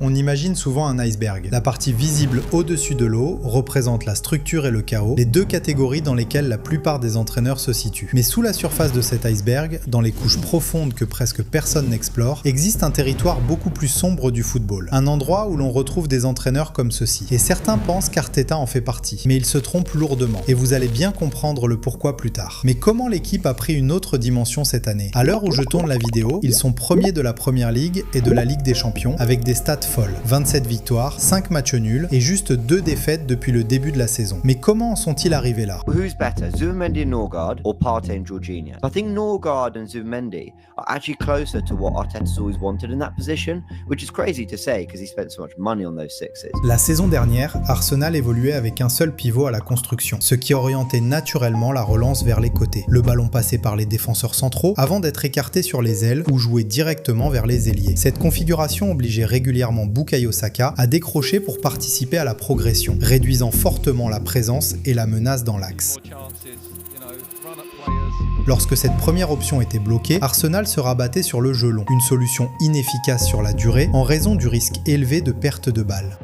On imagine souvent un iceberg. La partie visible au-dessus de l'eau représente la structure et le chaos, les deux catégories dans lesquelles la plupart des entraîneurs se situent. Mais sous la surface de cet iceberg, dans les couches profondes que presque personne n'explore, existe un territoire beaucoup plus sombre du football. Un endroit où l'on retrouve des entraîneurs comme ceux-ci. Et certains pensent qu'Arteta en fait partie. Mais ils se trompent lourdement. Et vous allez bien comprendre le pourquoi plus tard. Mais comment l'équipe a pris une autre dimension cette année? À l'heure où je tourne la vidéo, ils sont premiers de la Première Ligue et de la Ligue des Champions, avec des stats folle. 27 victoires, 5 matchs nuls et juste 2 défaites depuis le début de la saison. Mais comment en sont-ils arrivés là? Who's better, Zubimendi and Norgard or Partey and Jorginho? I think Norgard and Zubimendi are actually closer to what Arteta's always wanted in that position, which is crazy to say because he spent so much money on those sixes. La saison dernière, Arsenal évoluait avec un seul pivot à la construction, ce qui orientait naturellement la relance vers les côtés. Le ballon passait par les défenseurs centraux avant d'être écarté sur les ailes ou joué directement vers les ailiers. Cette configuration obligeait régulièrement Bukayo Saka a décroché pour participer à la progression, réduisant fortement la présence et la menace dans l'axe. Lorsque cette première option était bloquée, Arsenal se rabattait sur le jeu long, une solution inefficace sur la durée en raison du risque élevé de perte de balle.